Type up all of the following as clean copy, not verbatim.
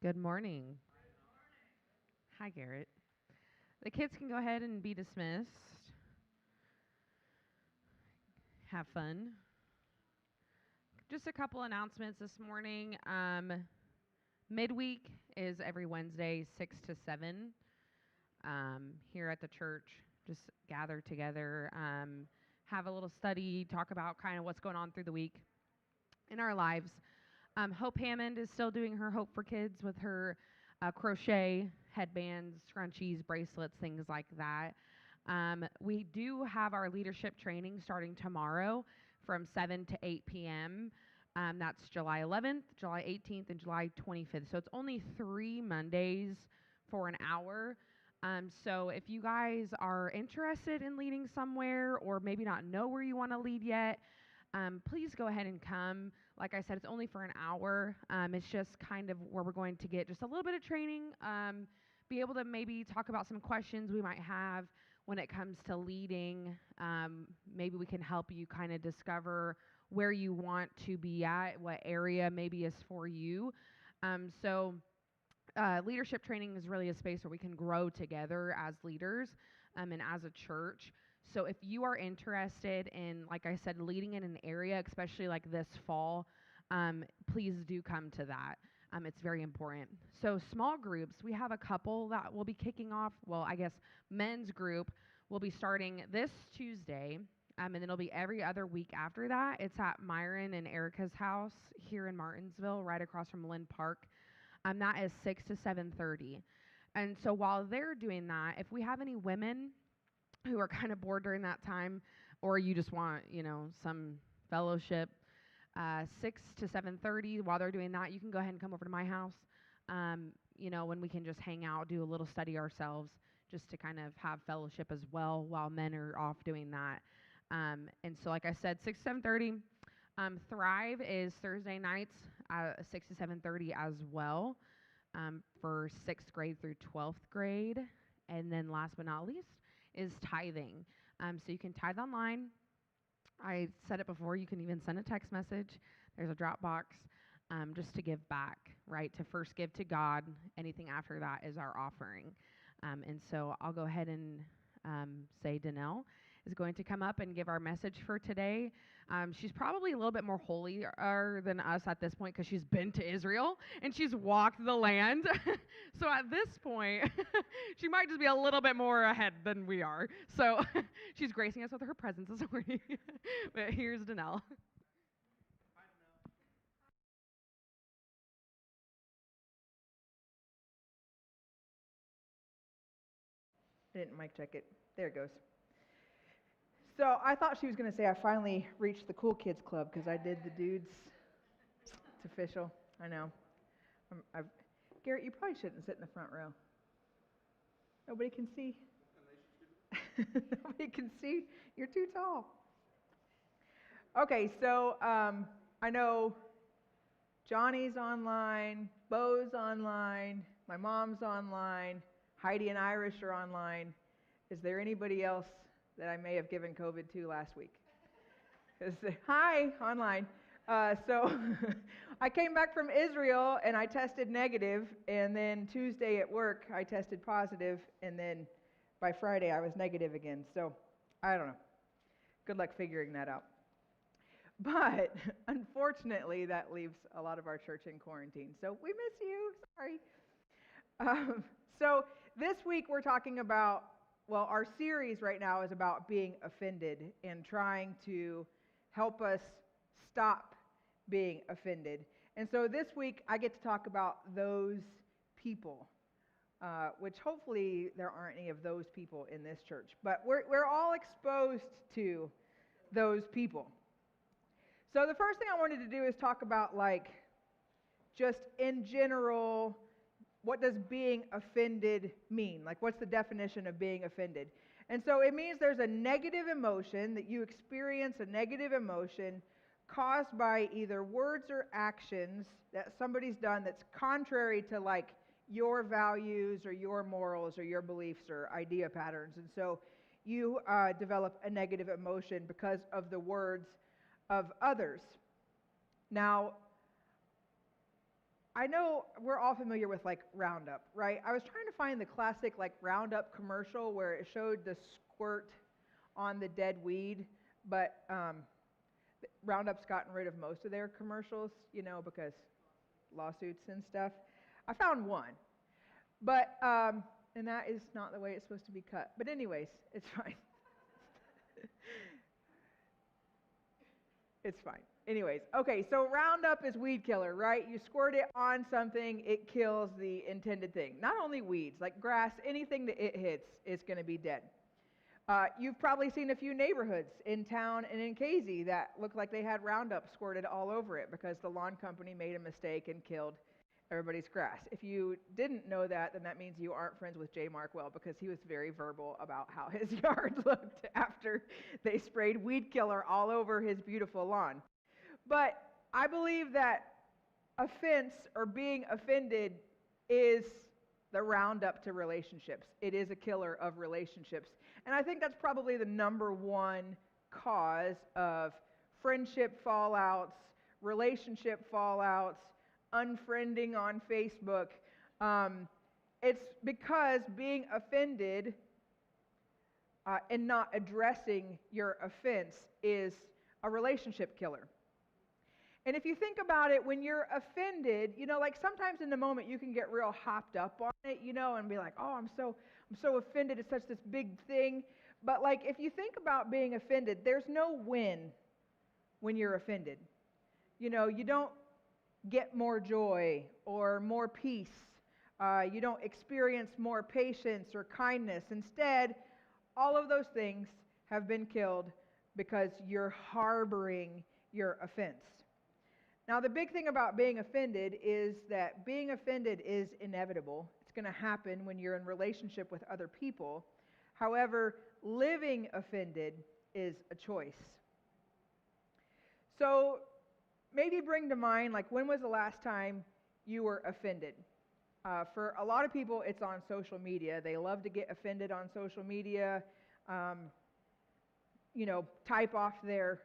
Good morning. Hi, Garrett. The kids can go ahead and be dismissed. Have fun. Just a couple announcements this morning. Midweek is every Wednesday, 6 to 7, here at the church. Just gather together, have a little study, talk about kind of what's going on through the week in our lives. Hope Hammond is still doing her Hope for Kids with her crochet, headbands, scrunchies, bracelets, things like that. We do have our leadership training starting tomorrow from 7 to 8 p.m. That's July 11th, July 18th, and July 25th. So it's only 3 Mondays for an hour. So if you guys are interested in leading somewhere or maybe not know where you want to lead yet, please go ahead and come. Like I said, it's only for an hour. It's just kind of where we're going to get just a little bit of training, be able to maybe talk about some questions we might have when it comes to leading. Maybe we can help you kind of discover where you want to be at, what area maybe is for you. Leadership training is really a space where we can grow together as leaders and as a church. So if you are interested in, like I said, leading in an area, especially like this fall, please do come to that. It's very important. So small groups, we have a couple that will be kicking off. Well, I guess men's group will be starting this Tuesday, and then it'll be every other week after that. It's at Myron and Erica's house here in Martinsville, right across from Lynn Park. That is 6 to 7:30. And so while they're doing that, if we have any women who are kind of bored during that time, or you just want, some fellowship, 6 to 7:30. While they're doing that, you can go ahead and come over to my house. When we can just hang out, do a little study ourselves, just to kind of have fellowship as well while men are off doing that. And so, like I said, 6 to 7:30. Thrive is Thursday nights, 6 to 7:30 as well, for 6th grade through 12th grade. And then last but not least is tithing. So you can tithe online. I said it before, you can even send a text message. There's a Dropbox, just to give back, right? To first give to God. Anything after that is our offering. And so I'll go ahead and say Danelle is going to come up and give our message for today. She's probably a little bit more holier than us at this point because she's been to Israel and she's walked the land. So at this point, she might just be a little bit more ahead than we are. So she's gracing us with her presence this morning. But here's Danelle. I didn't mic check it. There it goes. So I thought she was going to say I finally reached the cool kids club because I did the dudes. It's official. I know. Garrett, you probably shouldn't sit in the front row. Nobody can see. Nobody can see. You're too tall. Okay, so I know Johnny's online, Bo's online, my mom's online, Heidi and Irish are online. Is there anybody else that I may have given COVID to last week? Hi, online. So I came back from Israel and I tested negative, and then Tuesday at work I tested positive, and then by Friday I was negative again. So I don't know. Good luck figuring that out. But unfortunately, that leaves a lot of our church in quarantine. So we miss you. Sorry. So this week we're talking about, well, our series right now is about being offended and trying to help us stop being offended. And so this week I get to talk about those people, which hopefully there aren't any of those people in this church. But we're all exposed to those people. So the first thing I wanted to do is talk about, like, just in general, what does being offended mean? Like, what's the definition of being offended? And so it means there's a negative emotion, that you experience a negative emotion caused by either words or actions that somebody's done that's contrary to, like, your values or your morals or your beliefs or idea patterns. And so you develop a negative emotion because of the words of others. Now, I know we're all familiar with like Roundup, right? I was trying to find the classic like Roundup commercial where it showed the squirt on the dead weed, but Roundup's gotten rid of most of their commercials, because lawsuits and stuff. I found one, but and that is not the way it's supposed to be cut. But anyways, it's fine. It's fine. Anyways, okay, so Roundup is weed killer, right? You squirt it on something, it kills the intended thing. Not only weeds, like grass, anything that it hits is going to be dead. You've probably seen a few neighborhoods in town and in Casey that look like they had Roundup squirted all over it because the lawn company made a mistake and killed everybody's grass. If you didn't know that, then that means you aren't friends with Jay Markwell because he was very verbal about how his yard looked after they sprayed weed killer all over his beautiful lawn. But I believe that offense or being offended is the Roundup to relationships. It is a killer of relationships. And I think that's probably the number one cause of friendship fallouts, relationship fallouts, unfriending on Facebook. It's because being offended and not addressing your offense is a relationship killer. And if you think about it, when you're offended, like sometimes in the moment you can get real hopped up on it, and be like, oh, I'm so offended. It's such this big thing. But like if you think about being offended, there's no win when you're offended. You don't get more joy or more peace. You don't experience more patience or kindness. Instead, all of those things have been killed because you're harboring your offense. Now, the big thing about being offended is that being offended is inevitable. It's going to happen when you're in relationship with other people. However, living offended is a choice. So maybe bring to mind, like, when was the last time you were offended? For a lot of people, it's on social media. They love to get offended on social media, type off their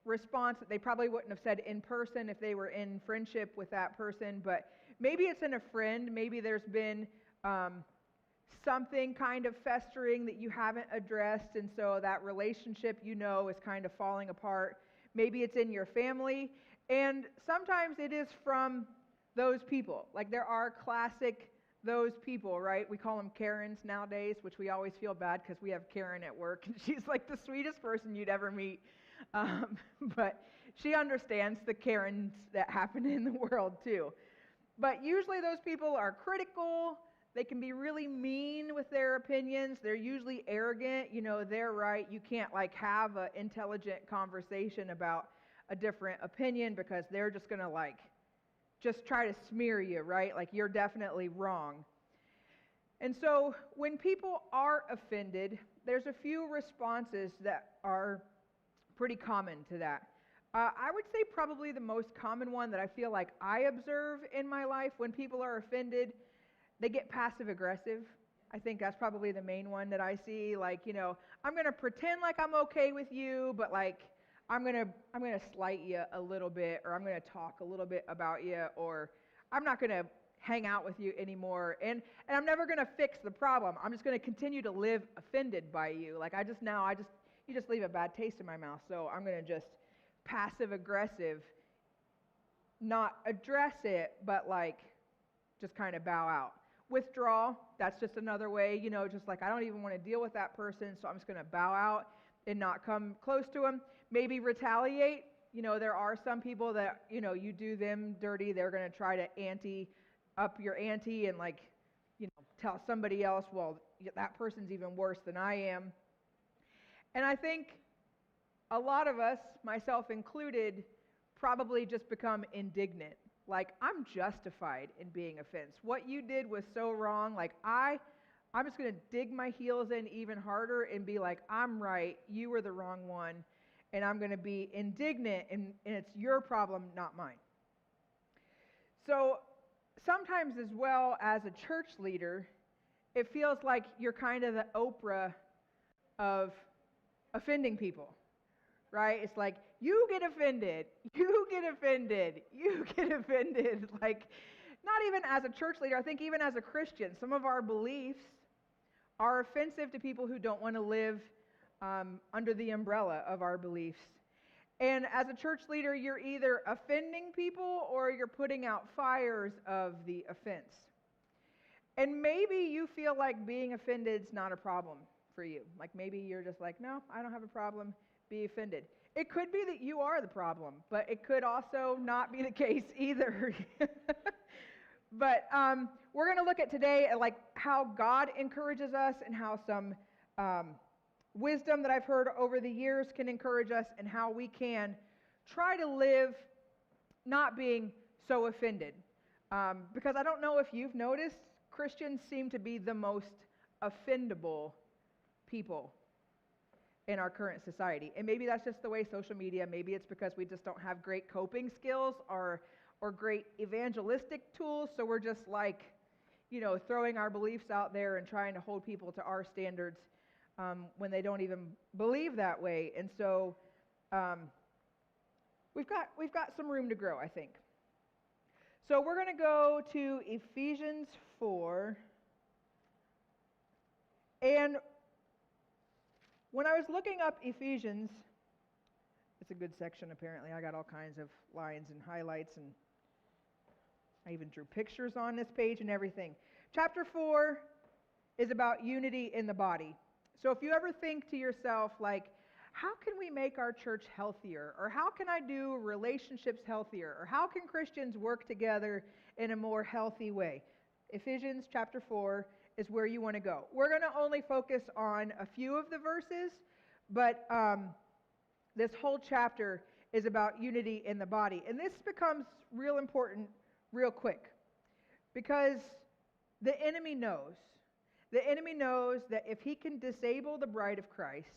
response that they probably wouldn't have said in person if they were in friendship with that person. But maybe it's in a friend. Maybe there's been something kind of festering that you haven't addressed, and so that relationship is kind of falling apart. Maybe it's in your family. And sometimes it is from those people. Like there are classic those people, right? We call them Karens nowadays, which we always feel bad because we have Karen at work, and she's like the sweetest person you'd ever meet. But she understands the Karens that happen in the world too. But usually those people are critical. They can be really mean with their opinions. They're usually arrogant. They're right. You can't have an intelligent conversation about a different opinion because they're just going to just try to smear you, right? Like you're definitely wrong. And so when people are offended, there's a few responses that are pretty common to that. I would say probably the most common one that I feel like I observe in my life when people are offended, they get passive aggressive. I think that's probably the main one that I see. I'm going to pretend like I'm okay with you, but I'm going to slight you a little bit, or I'm going to talk a little bit about you, or I'm not going to hang out with you anymore. And I'm never going to fix the problem. I'm just going to continue to live offended by you. You just leave a bad taste in my mouth, so I'm going to just passive aggressive, not address it, but just kind of bow out. Withdraw, that's just another way, just I don't even want to deal with that person, so I'm just going to bow out and not come close to them. Maybe retaliate. There are some people that, you do them dirty, they're going to try to up your ante and tell somebody else, well, that person's even worse than I am. And I think a lot of us, myself included, probably just become indignant. I'm justified in being offended. What you did was so wrong. I'm just going to dig my heels in even harder and be like, I'm right, you were the wrong one, and I'm going to be indignant, and it's your problem, not mine. So sometimes as well as a church leader, it feels like you're kind of the Oprah of offending people, right? It's like, you get offended, you get offended, you get offended. not even as a church leader, I think even as a Christian, some of our beliefs are offensive to people who don't want to live under the umbrella of our beliefs. And as a church leader, you're either offending people or you're putting out fires of the offense. And maybe you feel like being offended is not a problem for you. Like maybe you're just like, no, I don't have a problem, be offended. It could be that you are the problem, but it could also not be the case either. But we're going to look at today at like how God encourages us and how some wisdom that I've heard over the years can encourage us and how we can try to live not being so offended. Because I don't know if you've noticed, Christians seem to be the most offendable people in our current society. And maybe that's just the way social media, maybe it's because we just don't have great coping skills or great evangelistic tools, so we're just like, throwing our beliefs out there and trying to hold people to our standards when they don't even believe that way. And so we've got some room to grow, I think. So we're going to go to Ephesians 4. And when I was looking up Ephesians, it's a good section apparently. I got all kinds of lines and highlights, and I even drew pictures on this page and everything. Chapter 4 is about unity in the body. So if you ever think to yourself, like, how can we make our church healthier? Or how can I do relationships healthier? Or how can Christians work together in a more healthy way? Ephesians chapter 4 is where you want to go. We're going to only focus on a few of the verses, but this whole chapter is about unity in the body. And this becomes real important real quick because the enemy knows. The enemy knows that if he can disable the bride of Christ,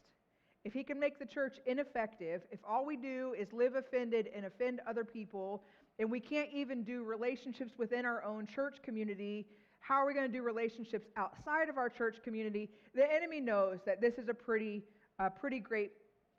if he can make the church ineffective, if all we do is live offended and offend other people, and we can't even do relationships within our own church community, how are we going to do relationships outside of our church community? The enemy knows that this is a pretty great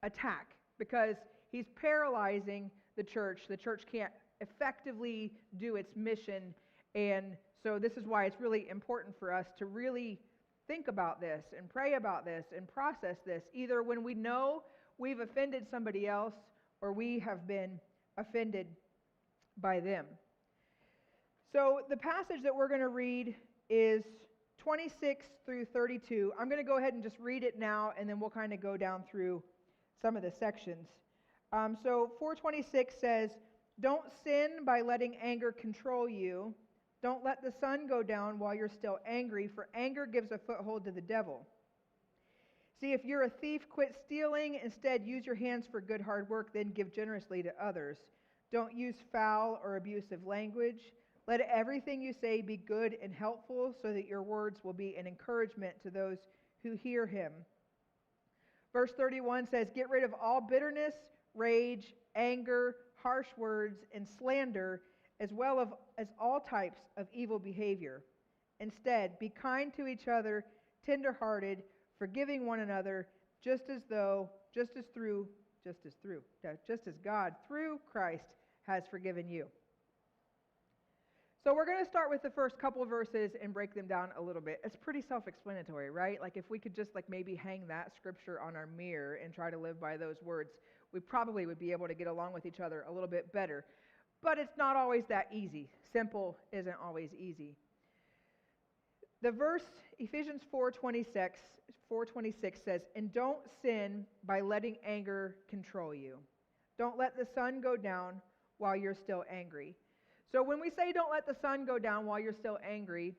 attack because he's paralyzing the church. The church can't effectively do its mission, and so this is why it's really important for us to really think about this and pray about this and process this, either when we know we've offended somebody else or we have been offended by them. So the passage that we're going to read is 26 through 32. I'm going to go ahead and just read it now, and then we'll kind of go down through some of the sections. So 4:26 says, "Don't sin by letting anger control you. Don't let the sun go down while you're still angry, for anger gives a foothold to the devil. See, if you're a thief, quit stealing. Instead, use your hands for good hard work, then give generously to others. Don't use foul or abusive language. Let everything you say be good and helpful, so that your words will be an encouragement to those who hear him." Verse 31 says, "Get rid of all bitterness, rage, anger, harsh words, and slander, as well as all types of evil behavior. Instead, be kind to each other, tender-hearted, forgiving one another, just as God, through Christ, has forgiven you." So we're going to start with the first couple verses and break them down a little bit. It's pretty self-explanatory, right? Like if we could just like maybe hang that scripture on our mirror and try to live by those words, we probably would be able to get along with each other a little bit better. But it's not always that easy. Simple isn't always easy. The verse, Ephesians 4:26 says, "And don't sin by letting anger control you. Don't let the sun go down while you're still angry." So when we say don't let the sun go down while you're still angry,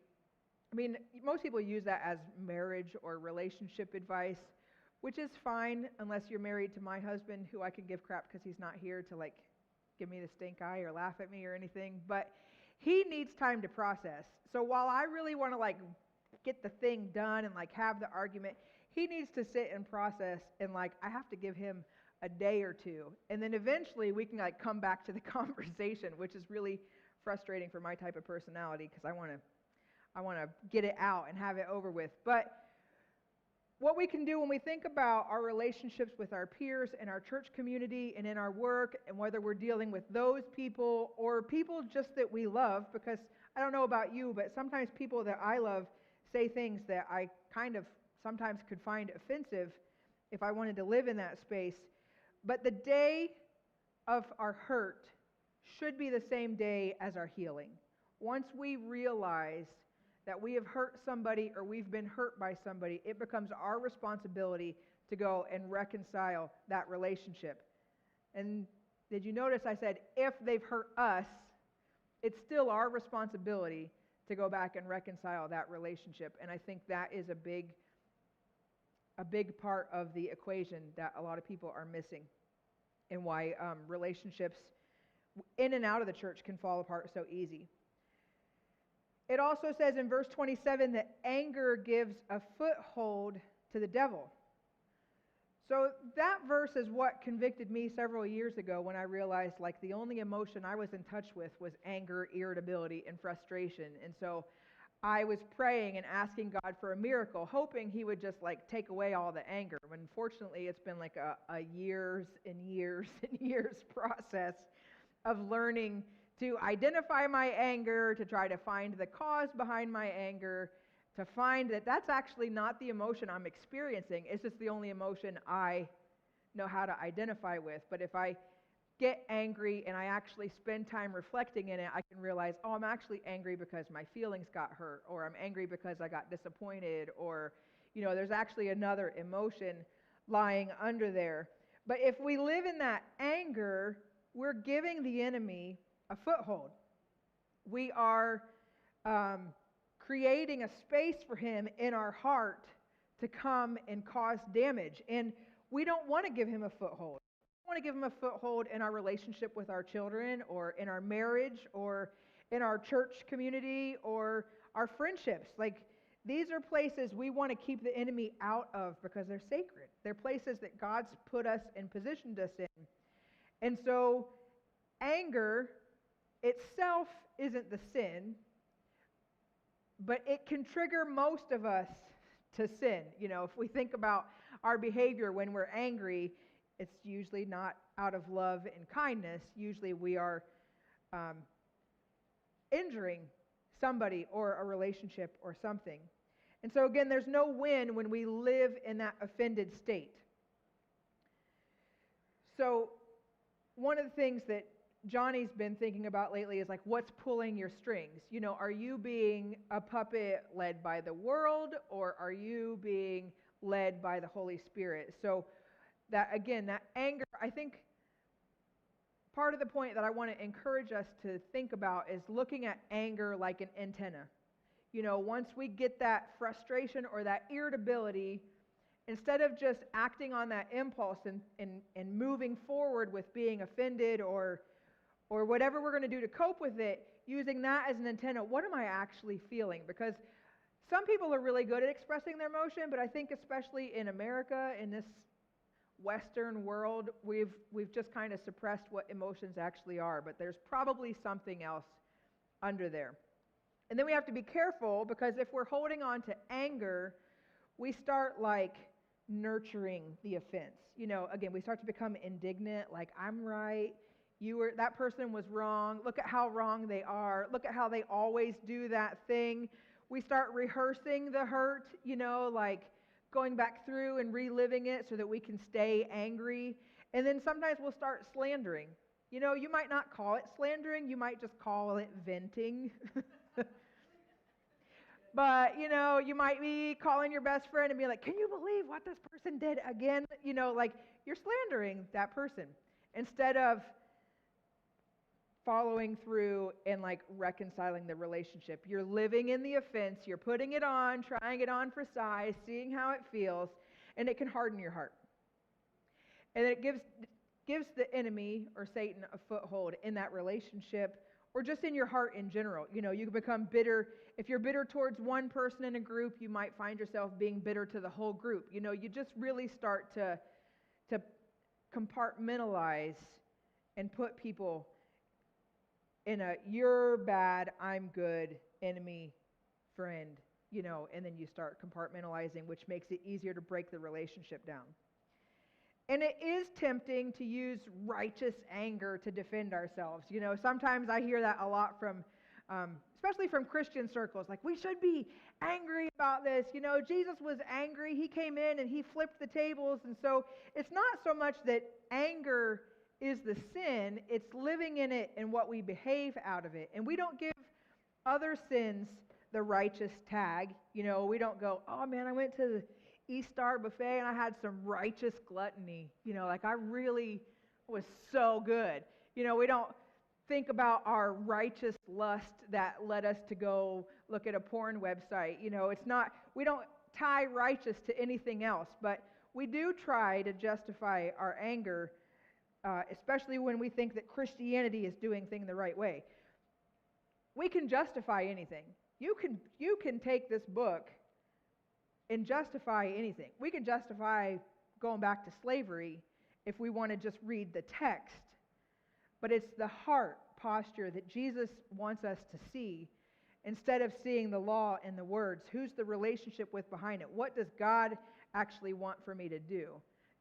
I mean, most people use that as marriage or relationship advice, which is fine unless you're married to my husband, who I can give crap because he's not here to like give me the stink eye or laugh at me or anything, but he needs time to process. So while I really want to like get the thing done and like have the argument, he needs to sit and process, and like I have to give him a day or two, and then eventually we can like come back to the conversation, which is really frustrating for my type of personality because I want to get it out and have it over with. But what we can do when we think about our relationships with our peers in our church community and in our work, and whether we're dealing with those people or people just that we love, because I don't know about you, but sometimes people that I love say things that I kind of sometimes could find offensive if I wanted to live in that space. But the day of our hurt should be the same day as our healing. Once we realize that we have hurt somebody or we've been hurt by somebody, it becomes our responsibility to go and reconcile that relationship. And did you notice I said if they've hurt us, it's still our responsibility to go back and reconcile that relationship. And I think that is a big part of the equation that a lot of people are missing, and why relationships in and out of the church can fall apart so easy. It also says in verse 27 that anger gives a foothold to the devil. So that verse is what convicted me several years ago when I realized like the only emotion I was in touch with was anger, irritability, and frustration. And so I was praying and asking God for a miracle, hoping he would just like take away all the anger. When fortunately it's been like a years and years and years process of learning to identify my anger, to try to find the cause behind my anger, to find that that's actually not the emotion I'm experiencing. It's just the only emotion I know how to identify with. But if I get angry and I actually spend time reflecting in it, I can realize, oh, I'm actually angry because my feelings got hurt, or I'm angry because I got disappointed, or, there's actually another emotion lying under there. But if we live in that anger, we're giving the enemy a foothold. We are creating a space for him in our heart to come and cause damage. And we don't want to give him a foothold. We want to give him a foothold in our relationship with our children, or in our marriage, or in our church community, or our friendships. Like, these are places we want to keep the enemy out of because they're sacred. They're places that God's put us and positioned us in. And so anger itself isn't the sin, but it can trigger most of us to sin. If we think about our behavior when we're angry, it's usually not out of love and kindness. Usually we are injuring somebody or a relationship or something. And so again, there's no win when we live in that offended state. So one of the things that Johnny's been thinking about lately is like, what's pulling your strings? Are you being a puppet led by the world, or are you being led by the Holy Spirit? So that, again, that anger, I think part of the point that I want to encourage us to think about is looking at anger like an antenna. Once we get that frustration or that irritability, instead of just acting on that impulse and moving forward with being offended or whatever we're going to do to cope with it, using that as an antenna, what am I actually feeling? Because some people are really good at expressing their emotion, but I think especially in America, in this Western world, we've just kind of suppressed what emotions actually are, but there's probably something else under there. And then we have to be careful, because if we're holding on to anger, we start like nurturing the offense. Again, we start to become indignant, like, I'm right, that person was wrong, look at how wrong they are, look at how they always do that thing. We start rehearsing the hurt, like going back through and reliving it so that we can stay angry. And then sometimes we'll start slandering. You might not call it slandering, you might just call it venting. But, you might be calling your best friend and be like, can you believe what this person did again? Like, you're slandering that person instead of following through and like reconciling the relationship. You're living in the offense, you're putting it on, trying it on for size, seeing how it feels, and it can harden your heart. And it gives the enemy or Satan a foothold in that relationship, or just in your heart in general. You can become bitter. If you're bitter towards one person in a group, you might find yourself being bitter to the whole group. You just really start to compartmentalize and put people in a you're bad, I'm good, enemy, friend, and then you start compartmentalizing, which makes it easier to break the relationship down. And it is tempting to use righteous anger to defend ourselves. Sometimes I hear that a lot from especially from Christian circles. Like, we should be angry about this. You know, Jesus was angry. He came in and he flipped the tables. And so it's not so much that anger is the sin, it's living in it and what we behave out of it. And we don't give other sins the righteous tag. You know, we don't go, oh man, I went to the East Star buffet and I had some righteous gluttony. You know, like I really was so good. You know, we don't think about our righteous lust that led us to go look at a porn website. You know, it's not, we don't tie righteous to anything else, but we do try to justify our anger, especially when we think that Christianity is doing things the right way. We can justify anything. You can take this book and justify anything. We can justify going back to slavery if we want to just read the text. But it's the heart posture that Jesus wants us to see instead of seeing the law and the words. Who's the relationship with behind it? What does God actually want for me to do?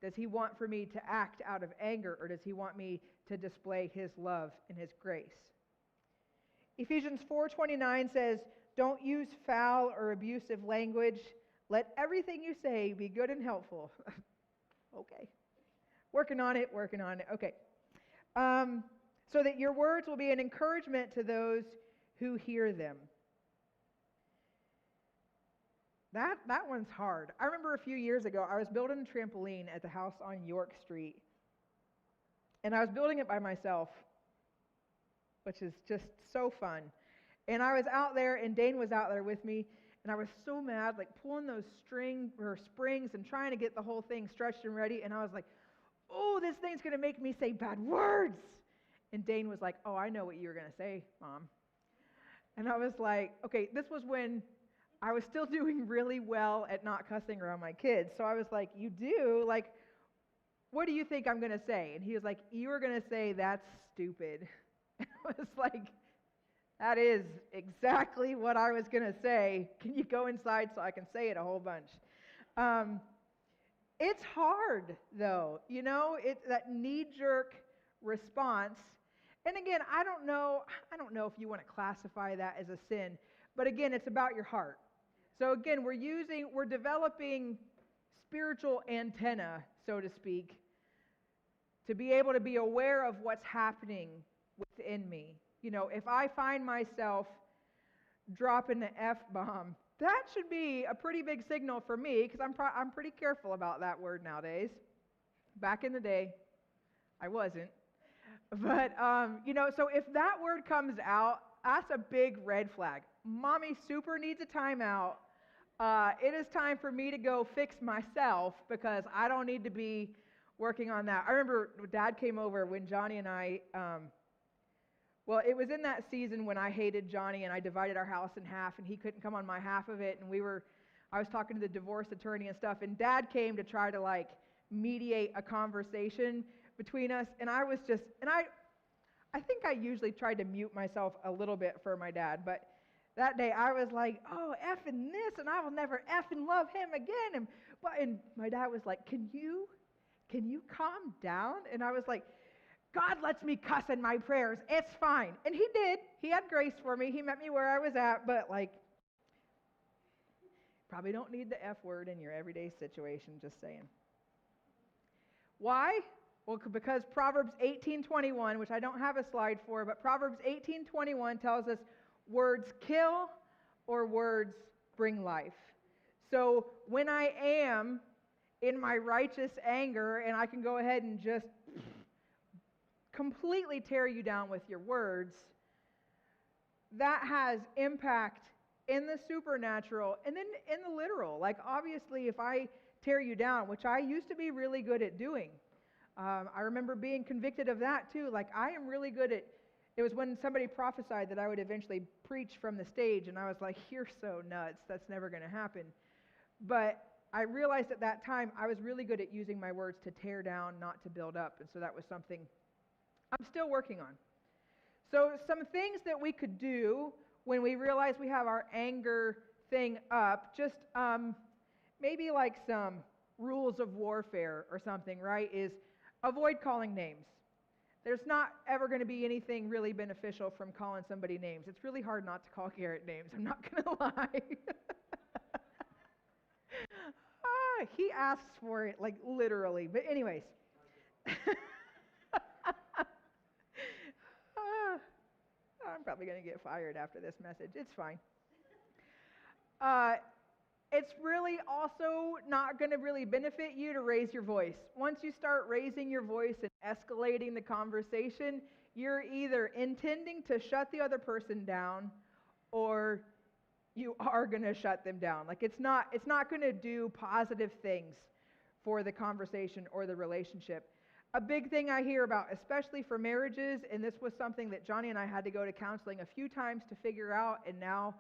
Does he want for me to act out of anger, or does he want me to display his love and his grace? Ephesians 4:29 says, don't use foul or abusive language. Let everything you say be good and helpful. Okay. Working on it. Okay. So that your words will be an encouragement to those who hear them. That one's hard. I remember a few years ago, I was building a trampoline at the house on York Street. And I was building it by myself, which is just so fun. And I was out there, and Dane was out there with me, and I was so mad, like pulling those springs and trying to get the whole thing stretched and ready. And I was like, oh, this thing's going to make me say bad words. And Dane was like, oh, I know what you were going to say, Mom. And I was like, okay, this was when I was still doing really well at not cussing around my kids. So I was like, you do? Like, what do you think I'm going to say? And he was like, you were going to say, that's stupid. And I was like, that is exactly what I was going to say. Can you go inside so I can say it a whole bunch? It's hard, though. You know, it's that knee-jerk response. And again, I don't know if you want to classify that as a sin, but again, it's about your heart. So again, we're developing spiritual antenna, so to speak, to be able to be aware of what's happening within me. You know, if I find myself dropping the F-bomb, that should be a pretty big signal for me, because I'm pretty careful about that word nowadays. Back in the day, I wasn't. But, you know, so if that word comes out, that's a big red flag. Mommy super needs a timeout. It is time for me to go fix myself, because I don't need to be working on that. I remember Dad came over when Johnny and I, well, it was in that season when I hated Johnny and I divided our house in half and he couldn't come on my half of it, and I was talking to the divorce attorney and stuff, and Dad came to try to like mediate a conversation between us, and I think I usually tried to mute myself a little bit for my dad, but that day I was like, oh, effing this, and I will never effing love him again. And my dad was like, can you calm down? And I was like, God lets me cuss in my prayers. It's fine. And he did. He had grace for me. He met me where I was at, but like, probably don't need the F word in your everyday situation, just saying. Why? Well, because Proverbs 18:21, which I don't have a slide for, but Proverbs 18:21 tells us words kill or words bring life. So when I am in my righteous anger and I can go ahead and just completely tear you down with your words, that has impact in the supernatural and then in the literal. Like, obviously, if I tear you down, which I used to be really good at doing, I remember being convicted of that too. Like, I am really good at, it was when somebody prophesied that I would eventually preach from the stage, and I was like, you're so nuts, that's never going to happen. But I realized at that time I was really good at using my words to tear down, not to build up, and so that was something I'm still working on. So some things that we could do when we realize we have our anger thing up, just maybe like some rules of warfare or something, right, is avoid calling names. There's not ever going to be anything really beneficial from calling somebody names. It's really hard not to call Garrett names. I'm not going to lie. He asks for it, like literally. But anyways. I'm probably going to get fired after this message. It's fine. It's really also not going to really benefit you to raise your voice. Once you start raising your voice and escalating the conversation, you're either intending to shut the other person down or you are going to shut them down. Like it's not going to do positive things for the conversation or the relationship. A big thing I hear about, especially for marriages, and this was something that Johnny and I had to go to counseling a few times to figure out, and now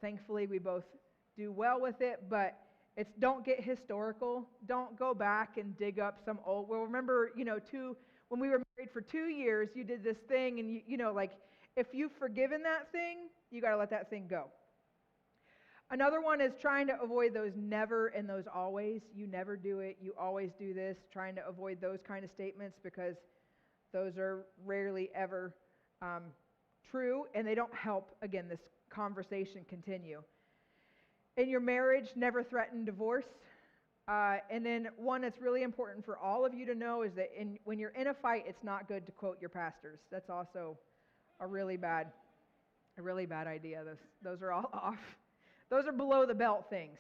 thankfully we both do well with it, but it's don't get historical. Don't go back and dig up some old, well, remember, when we were married for 2 years, you did this thing, and like, if you've forgiven that thing, you got to let that thing go. Another one is trying to avoid those never and those always. You never do it, you always do this, trying to avoid those kind of statements because those are rarely ever true, and they don't help, again, this conversation continue. In your marriage, never threaten divorce. And then one that's really important for all of you to know is that when you're in a fight, it's not good to quote your pastors. That's also a really bad idea. Those are all off. Those are below the belt things.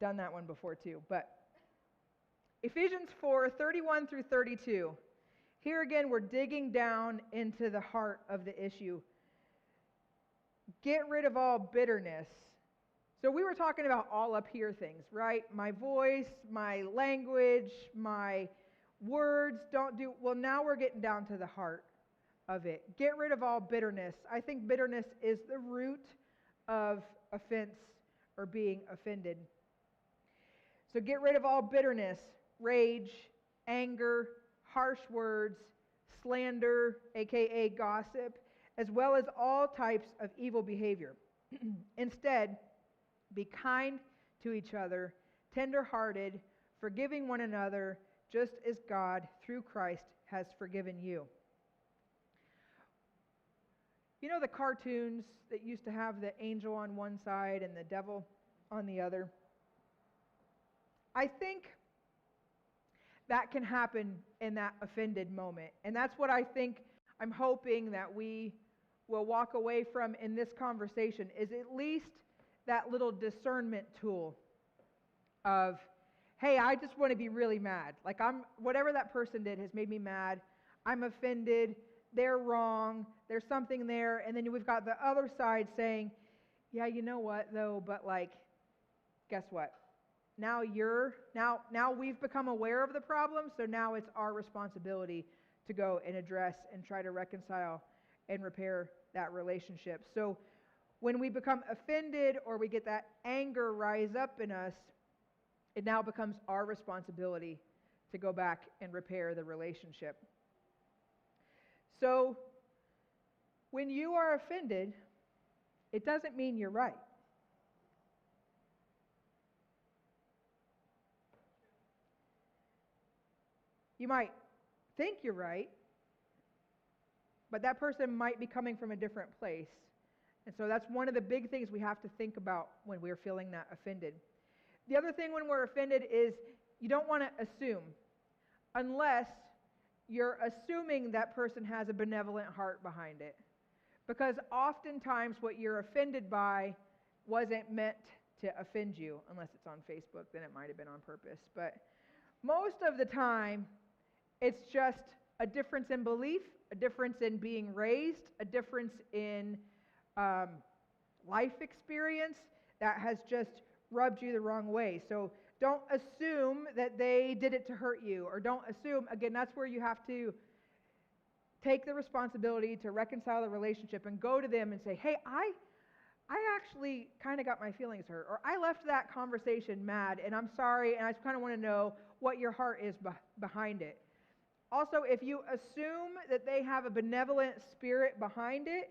Done that one before too. But Ephesians 4:31 through 32. Here again, we're digging down into the heart of the issue. Get rid of all bitterness. So we were talking about all up here things, right? My voice, my language, my words well, now we're getting down to the heart of it. Get rid of all bitterness. I think bitterness is the root of offense or being offended. So get rid of all bitterness, rage, anger, harsh words, slander, aka gossip, as well as all types of evil behavior. Instead, be kind to each other, tender-hearted, forgiving one another, just as God, through Christ, has forgiven you. You know the cartoons that used to have the angel on one side and the devil on the other? I think that can happen in that offended moment. And that's what I'm hoping that we will walk away from in this conversation, is at least that little discernment tool of, hey, I just want to be really mad. Like whatever that person did has made me mad. I'm offended. They're wrong. There's something there. And then we've got the other side saying, yeah, you know what though, but like, guess what? Now we've become aware of the problem, so now it's our responsibility to go and address and try to reconcile and repair that relationship. So when we become offended or we get that anger rise up in us, it now becomes our responsibility to go back and repair the relationship. So when you are offended, it doesn't mean you're right. You might think you're right, but that person might be coming from a different place. And so that's one of the big things we have to think about when we're feeling that offended. The other thing when we're offended is you don't want to assume, unless you're assuming that person has a benevolent heart behind it. Because oftentimes what you're offended by wasn't meant to offend you, unless it's on Facebook, then it might have been on purpose. But most of the time, it's just a difference in belief, a difference in being raised, a difference in life experience that has just rubbed you the wrong way. So don't assume that they did it to hurt you, or don't assume, again, that's where you have to take the responsibility to reconcile the relationship and go to them and say, hey, I actually kind of got my feelings hurt, or I left that conversation mad, and I'm sorry, and I just kind of want to know what your heart is behind it. Also, if you assume that they have a benevolent spirit behind it,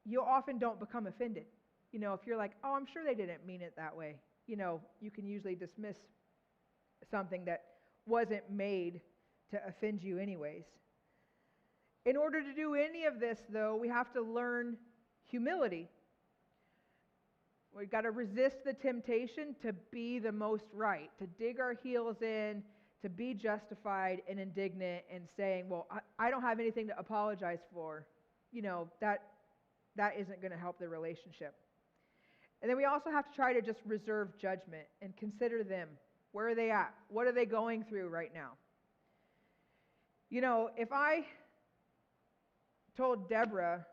you often don't become offended. If you're like, oh, I'm sure they didn't mean it that way, you can usually dismiss something that wasn't made to offend you anyways. In order to do any of this, though, we have to learn humility. We've got to resist the temptation to be the most right, to dig our heels in, to be justified and indignant and saying, well, I don't have anything to apologize for. That isn't going to help the relationship. And then we also have to try to just reserve judgment and consider them. Where are they at? What are they going through right now? If I told Deborah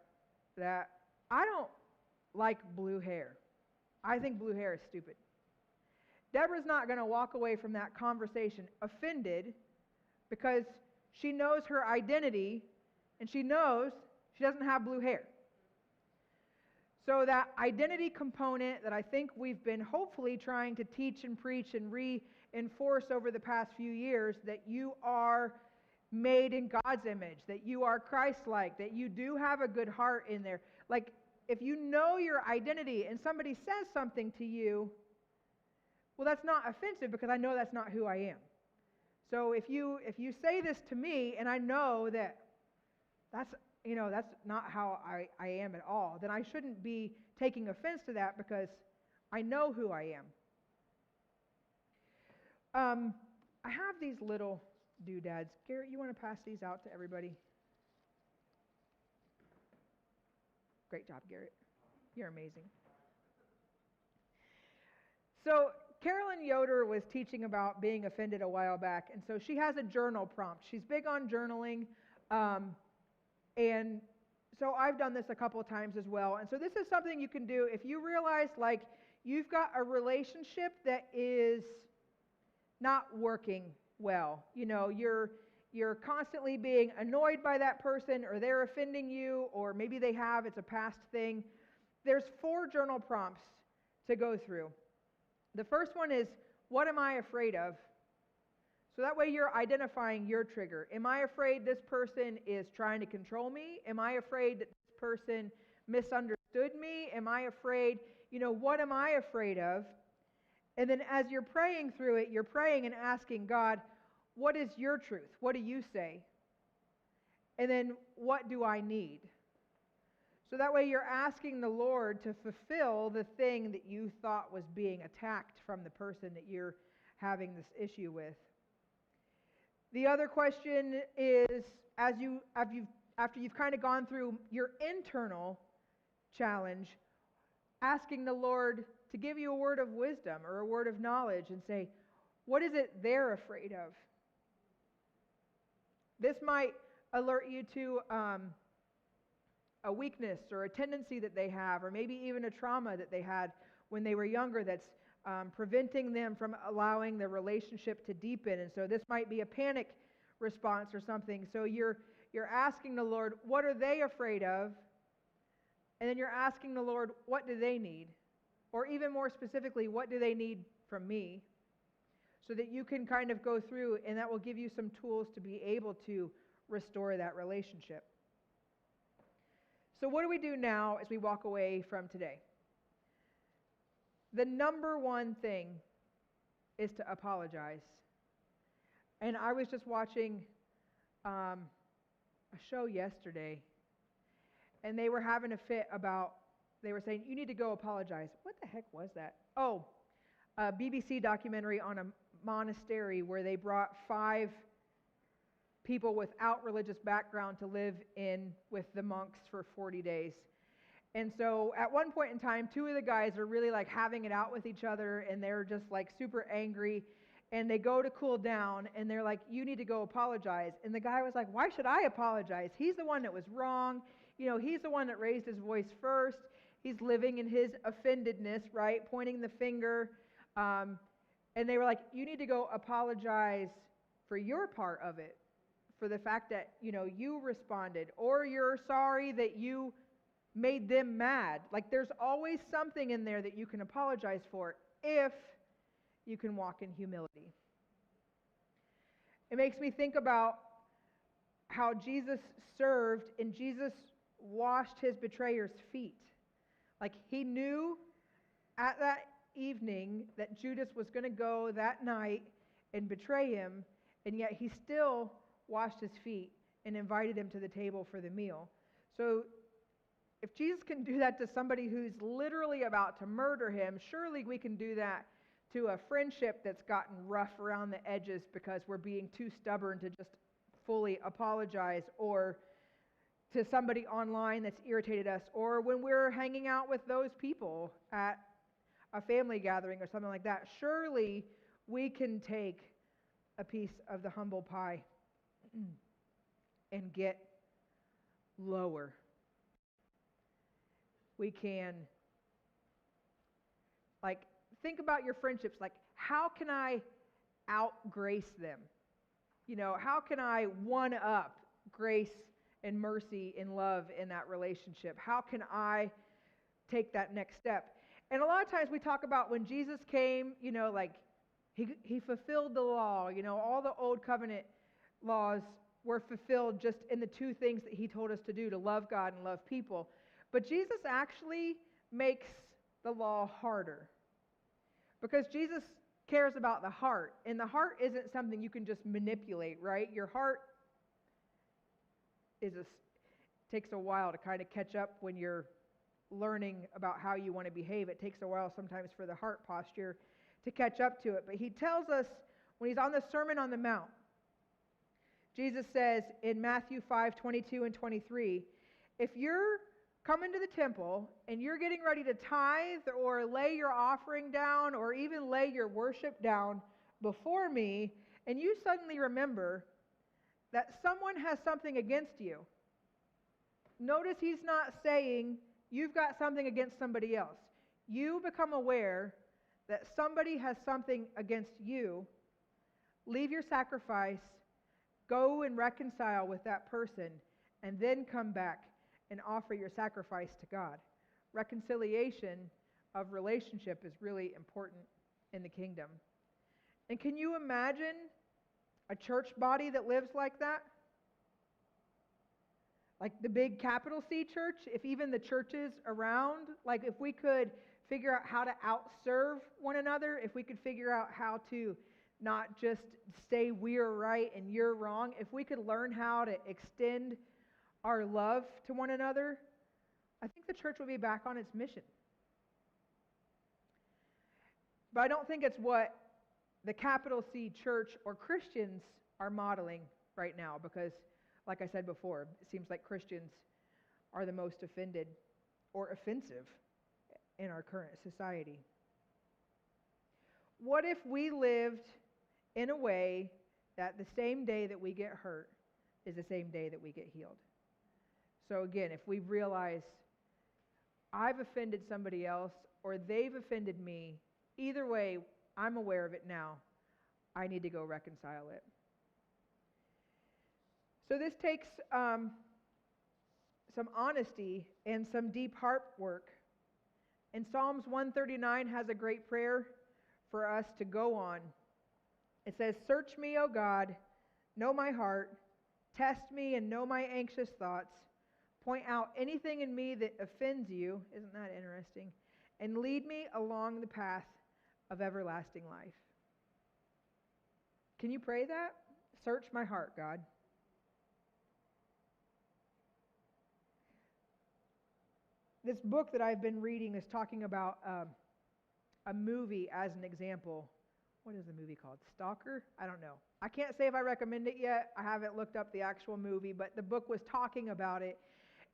that I don't like blue hair, I think blue hair is stupid, Deborah's not going to walk away from that conversation offended, because she knows her identity and she knows she doesn't have blue hair. So that identity component that I think we've been hopefully trying to teach and preach and reinforce over the past few years, that you are made in God's image, that you are Christ-like, that you do have a good heart in there. Like, if you know your identity and somebody says something to you, well, that's not offensive because I know that's not who I am. So if you say this to me and I know that that's not how I am at all, then I shouldn't be taking offense to that because I know who I am. I have these little doodads. Garrett, you want to pass these out to everybody? Great job, Garrett. You're amazing. So Carolyn Yoder was teaching about being offended a while back, and so she has a journal prompt. She's big on journaling, and so I've done this a couple of times as well. And so this is something you can do if you realize like you've got a relationship that is not working well. You're constantly being annoyed by that person, or they're offending you, or maybe it's a past thing. There's 4 journal prompts to go through. The first one is, what am I afraid of? So that way you're identifying your trigger. Am I afraid this person is trying to control me? Am I afraid that this person misunderstood me? Am I afraid, what am I afraid of? And then as you're praying through it, you're praying and asking God, what is your truth? What do you say? And then what do I need? So that way you're asking the Lord to fulfill the thing that you thought was being attacked from the person that you're having this issue with. The other question is, after you've kind of gone through your internal challenge, asking the Lord to give you a word of wisdom or a word of knowledge and say, what is it they're afraid of? This might alert you to a weakness or a tendency that they have, or maybe even a trauma that they had when they were younger that's preventing them from allowing the relationship to deepen. And so this might be a panic response or something. So you're asking the Lord, what are they afraid of? And then you're asking the Lord, what do they need? Or even more specifically, what do they need from me? So that you can kind of go through, and that will give you some tools to be able to restore that relationship. So what do we do now as we walk away from today? The number one thing is to apologize. And I was just watching a show yesterday, and they were having a fit they were saying, you need to go apologize. What the heck was that? Oh, a BBC documentary on a monastery where they brought 5 people without religious background to live in with the monks for 40 days. And so at one point in time, 2 of the guys are really like having it out with each other, and they're just like super angry, and they go to cool down, and they're like, you need to go apologize. And the guy was like, why should I apologize? He's the one that was wrong. He's the one that raised his voice first. He's living in his offendedness, right? Pointing the finger. And they were like, you need to go apologize for your part of it, for the fact that, you responded, or you're sorry that you made them mad. Like, there's always something in there that you can apologize for if you can walk in humility. It makes me think about how Jesus served, and Jesus washed his betrayer's feet. Like, he knew at that evening that Judas was going to go that night and betray him, and yet he still washed his feet, and invited him to the table for the meal. So if Jesus can do that to somebody who's literally about to murder him, surely we can do that to a friendship that's gotten rough around the edges because we're being too stubborn to just fully apologize, or to somebody online that's irritated us, or when we're hanging out with those people at a family gathering or something like that. Surely we can take a piece of the humble pie and get lower. We can, like, think about your friendships. Like, how can I outgrace them? You know, how can I one up grace and mercy and love in that relationship? How can I take that next step? And a lot of times we talk about when Jesus came, you know, like he fulfilled the law. You know, all the old covenant laws were fulfilled just in the two things that he told us to do, to love God and love people. But Jesus actually makes the law harder, because Jesus cares about the heart, and the heart isn't something you can just manipulate, right? Your heart takes a while to kind of catch up when you're learning about how you want to behave. It takes a while sometimes for the heart posture to catch up to it. But he tells us when he's on the Sermon on the Mount, Jesus says in Matthew 5:22 and 23, if you're coming to the temple and you're getting ready to tithe or lay your offering down or even lay your worship down before me, and you suddenly remember that someone has something against you, notice he's not saying you've got something against somebody else. You become aware that somebody has something against you. Leave your sacrifice, go and reconcile with that person, and then come back and offer your sacrifice to God. Reconciliation of relationship is really important in the kingdom. And can you imagine a church body that lives like that? Like the big capital C church, if even the churches around, like if we could figure out how to outserve one another, if we could figure out how to not just say we're right and you're wrong, if we could learn how to extend our love to one another, I think the church will be back on its mission. But I don't think it's what the capital C church or Christians are modeling right now, because, like I said before, it seems like Christians are the most offended or offensive in our current society. What if we lived in a way that the same day that we get hurt is the same day that we get healed? So again, if we realize I've offended somebody else or they've offended me, either way, I'm aware of it now. I need to go reconcile it. So this takes some honesty and some deep heart work. And Psalms 139 has a great prayer for us to go on. It says, "Search me, O God, know my heart, test me and know my anxious thoughts. Point out anything in me that offends you," isn't that interesting? "And lead me along the path of everlasting life." Can you pray that? Search my heart, God. This book that I've been reading is talking about a movie as an example. What is the movie called? Stalker? I don't know. I can't say if I recommend it yet. I haven't looked up the actual movie, but the book was talking about it.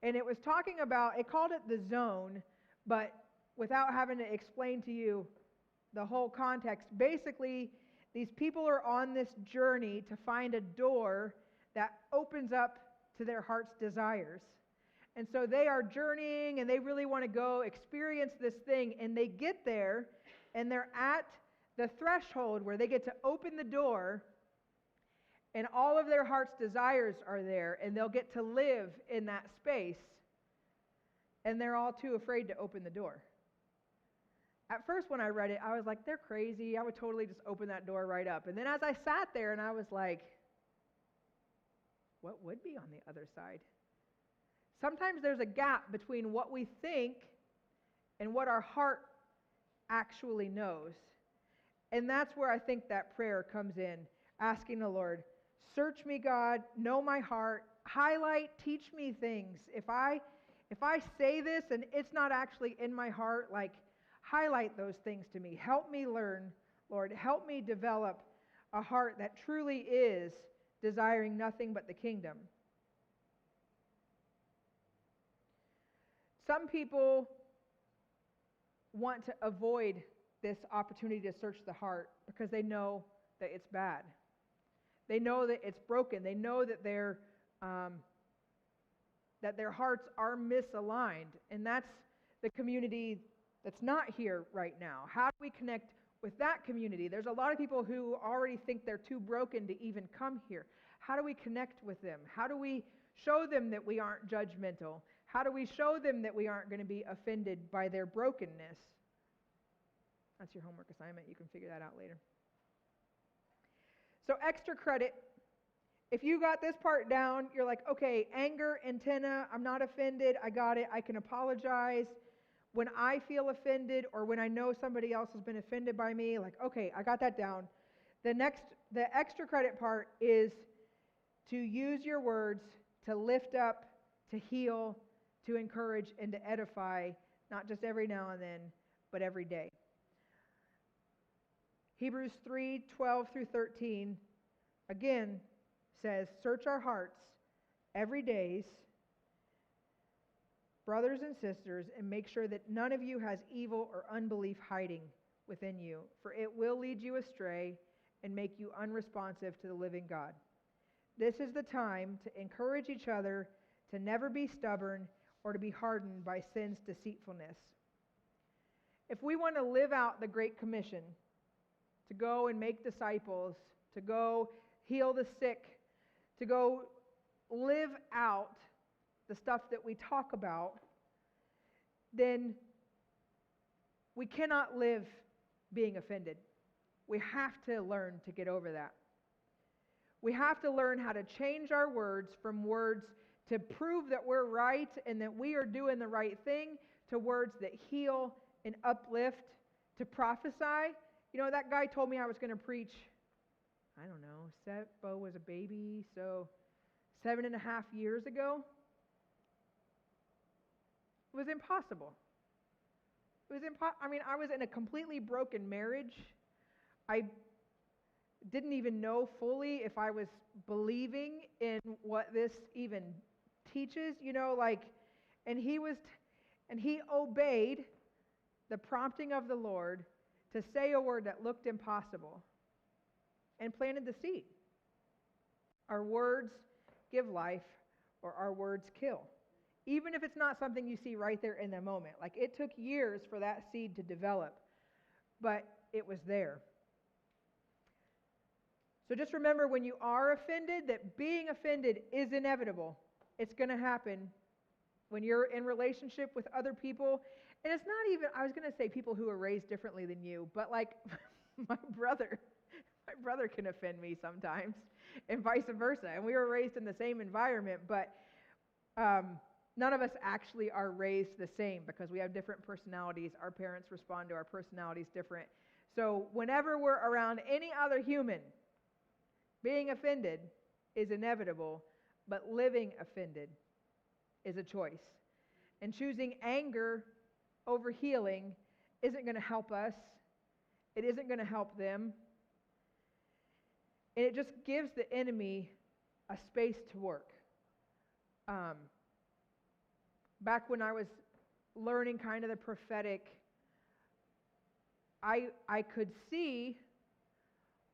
And it was talking about, it called it The Zone, but without having to explain to you the whole context, basically, these people are on this journey to find a door that opens up to their heart's desires. And so they are journeying, and they really want to go experience this thing, and they get there, and they're at the threshold where they get to open the door, and all of their heart's desires are there, and they'll get to live in that space, and they're all too afraid to open the door. At first when I read it, I was like, they're crazy. I would totally just open that door right up. And then as I sat there and I was like, what would be on the other side? Sometimes there's a gap between what we think and what our heart actually knows. And that's where I think that prayer comes in, asking the Lord, Search me, God, know my heart, highlight, teach me things. If I say this and it's not actually in my heart, like highlight those things to me. Help me learn, Lord. Help me develop a heart that truly is desiring nothing but the kingdom. Some people want to avoid this opportunity to search the heart because they know that it's bad. They know that it's broken. They know that their hearts are misaligned, and that's the community that's not here right now. How do we connect with that community? There's a lot of people who already think they're too broken to even come here. How do we connect with them? How do we show them that we aren't judgmental? How do we show them that we aren't going to be offended by their brokenness? That's your homework assignment. You can figure that out later. So extra credit. If you got this part down, you're like, okay, anger, antenna, I'm not offended, I got it, I can apologize. When I feel offended or when I know somebody else has been offended by me, like, okay, I got that down. The extra credit part is to use your words to lift up, to heal, to encourage, and to edify, not just every now and then, but every day. Hebrews 3:12 through 13, again, says, search our hearts every day, brothers and sisters, and make sure that none of you has evil or unbelief hiding within you, for it will lead you astray and make you unresponsive to the living God. This is the time to encourage each other to never be stubborn or to be hardened by sin's deceitfulness. If we want to live out the Great Commission, to go and make disciples, to go heal the sick, to go live out the stuff that we talk about, then we cannot live being offended. We have to learn to get over that. We have to learn how to change our words from words to prove that we're right and that we are doing the right thing to words that heal and uplift, to prophesy. You know, that guy told me I was going to preach, I don't know, Bo was a baby, so 7.5 years ago. It was impossible. I was in a completely broken marriage. I didn't even know fully if I was believing in what this even teaches, and he obeyed the prompting of the Lord to say a word that looked impossible and planted the seed. Our words give life, or our words kill. Even if it's not something you see right there in the moment. Like, it took years for that seed to develop, but it was there. So just remember, when you are offended, that being offended is inevitable. It's going to happen when you're in relationship with other people. And it's not even, I was going to say people who are raised differently than you, but like my brother can offend me sometimes, and vice versa. And we were raised in the same environment, but none of us actually are raised the same because we have different personalities. Our parents respond to our personalities different. So whenever we're around any other human, being offended is inevitable, but living offended is a choice. And choosing anger over healing isn't going to help us. It isn't going to help them. And it just gives the enemy a space to work. Back when I was learning kind of the prophetic, I could see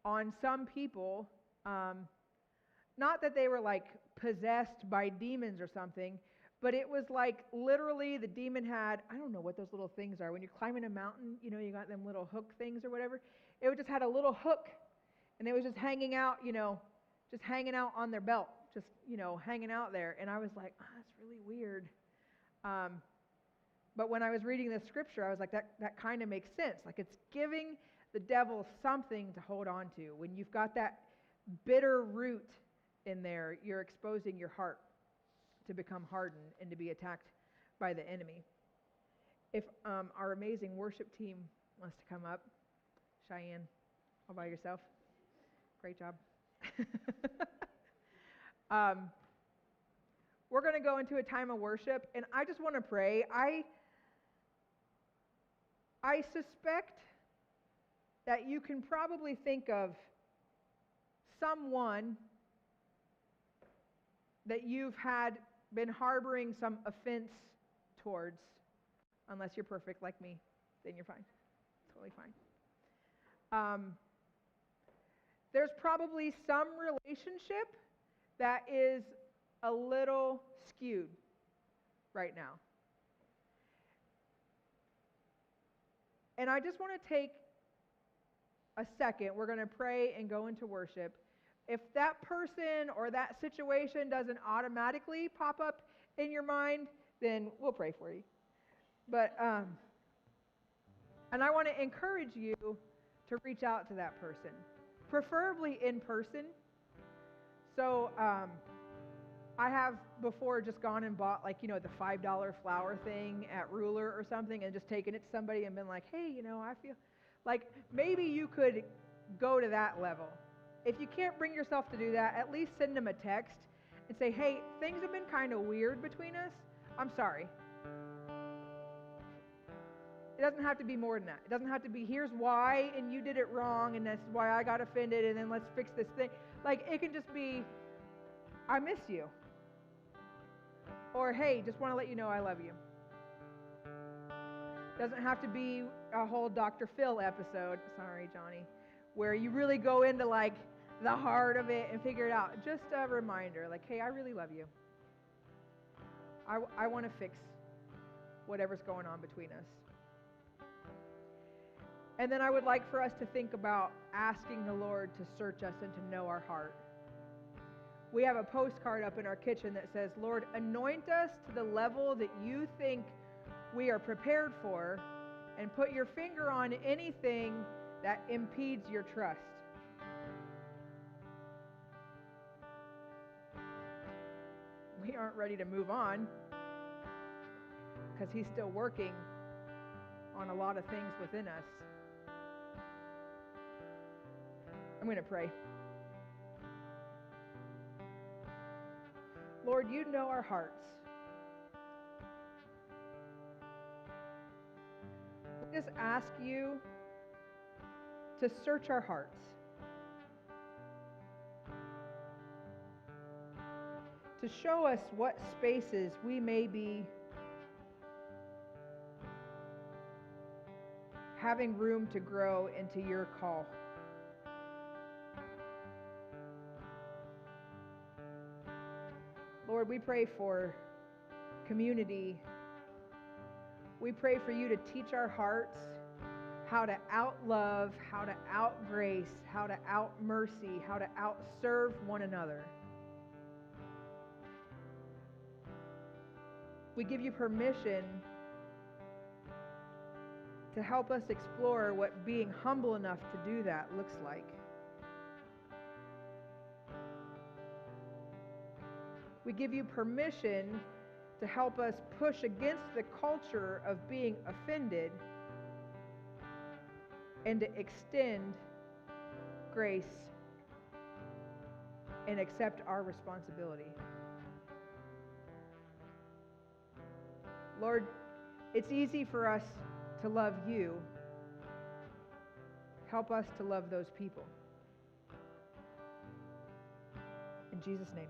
on some people, not that they were like possessed by demons or something, but it was like literally the demon had, I don't know what those little things are. When you're climbing a mountain, you got them little hook things or whatever. It just had a little hook, and it was just hanging out, just hanging out on their belt, just, hanging out there. And I was like, that's really weird. But when I was reading this scripture, I was like, that kind of makes sense. Like, it's giving the devil something to hold on to. When you've got that bitter root in there, you're exposing your heart to become hardened and to be attacked by the enemy. If our amazing worship team wants to come up, Cheyenne, all by yourself. Great job. um, we're going to go into a time of worship, and I just want to pray. I suspect that you can probably think of someone that you've been harboring some offense towards. Unless you're perfect like me, then you're fine. Totally fine. There's probably some relationship that is a little skewed right now. And I just want to take a second. We're going to pray and go into worship. If that person or that situation doesn't automatically pop up in your mind, then we'll pray for you. But, and I want to encourage you to reach out to that person, preferably in person. So, I have before just gone and bought the $5 flower thing at Ruler or something and just taken it to somebody and been like, hey, I feel like maybe you could go to that level. If you can't bring yourself to do that, at least send them a text and say, hey, things have been kind of weird between us. I'm sorry. It doesn't have to be more than that. It doesn't have to be, here's why, and you did it wrong, and that's why I got offended, and then let's fix this thing. It can just be, I miss you. Or, hey, just want to let you know I love you. Doesn't have to be a whole Dr. Phil episode, sorry, Johnny, where you really go into the heart of it and figure it out. Just a reminder, hey, I really love you. I want to fix whatever's going on between us. And then I would like for us to think about asking the Lord to search us and to know our heart. We have a postcard up in our kitchen that says, Lord, anoint us to the level that you think we are prepared for, and put your finger on anything that impedes your trust. We aren't ready to move on because he's still working on a lot of things within us. I'm going to pray. Lord, you know our hearts. We just ask you to search our hearts, to show us what spaces we may be having room to grow into your call. Lord, we pray for community. We pray for you to teach our hearts how to outlove, how to outgrace, how to outmercy, how to outserve one another. We give you permission to help us explore what being humble enough to do that looks like. We give you permission to help us push against the culture of being offended and to extend grace and accept our responsibility. Lord, it's easy for us to love you. Help us to love those people. In Jesus' name.